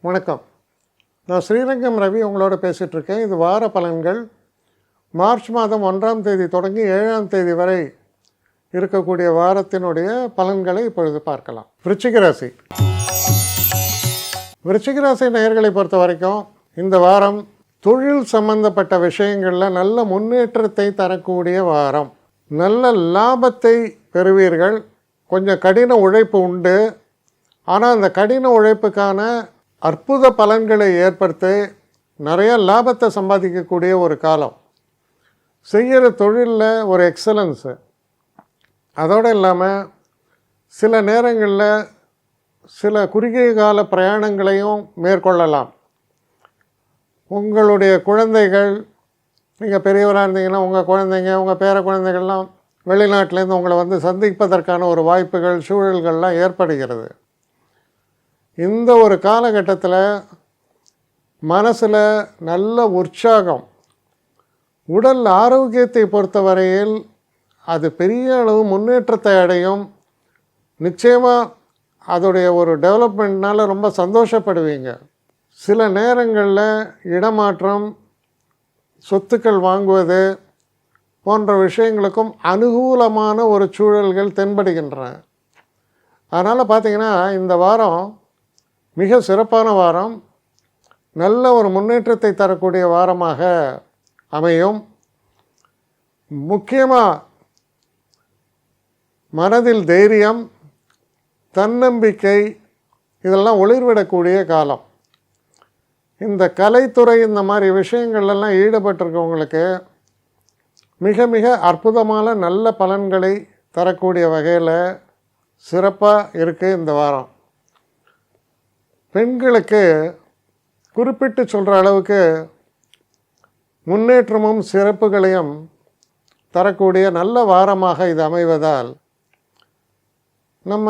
வணக்கம். நான் ஸ்ரீரங்கம் ரவி உங்களோட பேசிகிட்ருக்கேன். இது வார பலன்கள். மார்ச் மாதம் 1ஆம் தேதி தொடங்கி 7ஆம் தேதி வரை இருக்கக்கூடிய வாரத்தினுடைய பலன்களை இப்பொழுது பார்க்கலாம். விருச்சிக ராசி. விருச்சிக ராசி நேயர்களை பொறுத்த வரைக்கும் இந்த வாரம் தொழில் சம்பந்தப்பட்ட விஷயங்களில் நல்ல முன்னேற்றத்தை தரக்கூடிய வாரம். நல்ல லாபத்தை பெறுவீர்கள். கொஞ்சம் கடின உழைப்பு உண்டு. ஆனால் அந்த கடின உழைப்புக்கான அற்புத பலன்களை ஏற்படுத்தி நிறைய லாபத்தை சம்பாதிக்கக்கூடிய ஒரு காலம். செய்கிற தொழிலில் ஒரு எக்ஸலன்ஸு. அதோடு இல்லாமல் சில நேரங்களில் சில குறுகிய கால பிரயாணங்களையும் மேற்கொள்ளலாம். உங்களுடைய குழந்தைகள், நீங்கள் பெரியவராக இருந்தீங்கன்னா உங்கள் குழந்தைங்க, உங்கள் பேர குழந்தைகள்லாம் வெளிநாட்டிலேருந்து உங்களை வந்து சந்திப்பதற்கான ஒரு வாய்ப்புகள், சூழல்கள்லாம் ஏற்படுகிறது. இந்த ஒரு காலகட்டத்தில் மனசில் நல்ல உற்சாகம். உடல் ஆரோக்கியத்தை பொறுத்தவரையில் அது பெரிய அளவு முன்னேற்றத்தை அடையும். நிச்சயமாக அதோடைய ஒரு டெவலப்மெண்ட்னால் ரொம்ப சந்தோஷப்படுவீங்க. சில நேரங்களில் இடமாற்றம், சொத்துக்கள் வாங்குவது போன்ற விஷயங்களுக்கும் அனுகூலமான ஒரு சூழல்கள் தென்படுகின்றன. அதனால் பார்த்திங்கன்னா இந்த வாரம் மிக சிறப்பான வாரம். நல்ல ஒரு முன்னேற்றத்தை தரக்கூடிய வாரமாக அமையும். முக்கியமாக மனதில் தைரியம், தன்னம்பிக்கை இதெல்லாம் ஒளிர்விடக்கூடிய காலம். இந்த கலைத்துறை இந்த மாதிரி விஷயங்கள்லாம் ஈடுபட்டிருக்கவங்களுக்கு மிக மிக அற்புதமான நல்ல பலன்களை தரக்கூடிய வகையில் சிறப்பாக இருக்குது இந்த வாரம். பெண்களுக்கு குறிப்பிட்டு சொல்கிற அளவுக்கு முன்னேற்றமும் சிறப்புகளையும் தரக்கூடிய நல்ல வாரமாக இது அமைவதால் நம்ம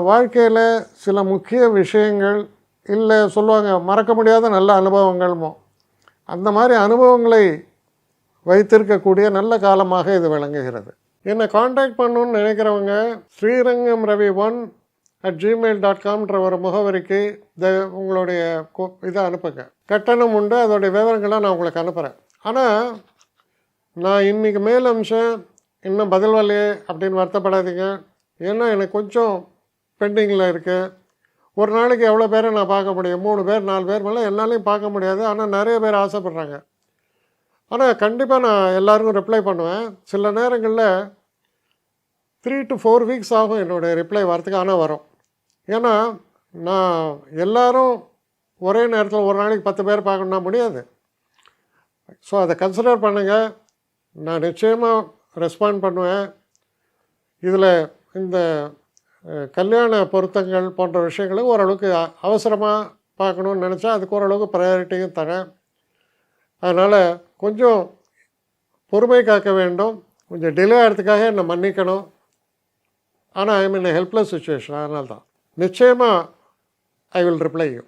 வாழ்க்கையில் சில முக்கிய விஷயங்கள் இல்லை சொல்லுவாங்க மறக்க முடியாத நல்ல அனுபவங்களுமோ, அந்த மாதிரி அனுபவங்களை வைத்திருக்கக்கூடிய நல்ல காலமாக இது விளங்குகிறது. என்னை காண்டாக்ட் பண்ணணுன்னு நினைக்கிறவங்க srirangam1@gmail.com ஒரு முகவரிக்கு உங்களுடைய இதை அனுப்புங்க. கட்டணம் உண்டு, அதோடைய விவரங்களை நான் உங்களுக்கு அனுப்புகிறேன். ஆனால் நான் இன்றைக்கி மேல் அம்சம் இன்னும் பதில் வரலையே அப்படின்னு வருத்தப்படாதீங்க. ஏன்னா எனக்கு கொஞ்சம் பெண்டிங்கில் இருக்குது. ஒரு நாளைக்கு எவ்வளோ பேரை நான் பார்க்க முடியும்? 3 பேர் 4 பேர் மேலே என்னாலையும் பார்க்க முடியாது. ஆனால் நிறைய பேர் ஆசைப்பட்றாங்க. ஆனால் கண்டிப்பாக நான் எல்லாருக்கும் ரிப்ளை பண்ணுவேன். சில நேரங்களில் 3 to 4 வீக்ஸ் ஆகும் என்னுடைய ரிப்ளை வரத்துக்கு. ஆனால் வரும். ஏன்னா நான் எல்லோரும் ஒரே நேரத்தில் ஒரு நாளைக்கு 10 பேர் பார்க்கணுன்னா முடியாது. ஸோ அதை கன்சிடர் பண்ணுங்கள். நான் நிச்சயமாக ரெஸ்பாண்ட் பண்ணுவேன். இதில் இந்த கல்யாண பொருத்தங்கள் போன்ற விஷயங்களுக்கு ஓரளவுக்கு அவசரமாக பார்க்கணுன்னு நினச்சா அதுக்கு ஓரளவுக்கு ப்ரையாரிட்டியும் தரேன். அதனால் கொஞ்சம் பொறுமை காக்க வேண்டும். கொஞ்சம் டிலே ஆகிறதுக்காக என்னை மன்னிக்கணும். ஆனால் ஐ மீன் ஹெல்ப்லெஸ் சுச்சுவேஷன். அதனால தான் நிச்சயமாக ஐ வில் ரிப்ளை யூ.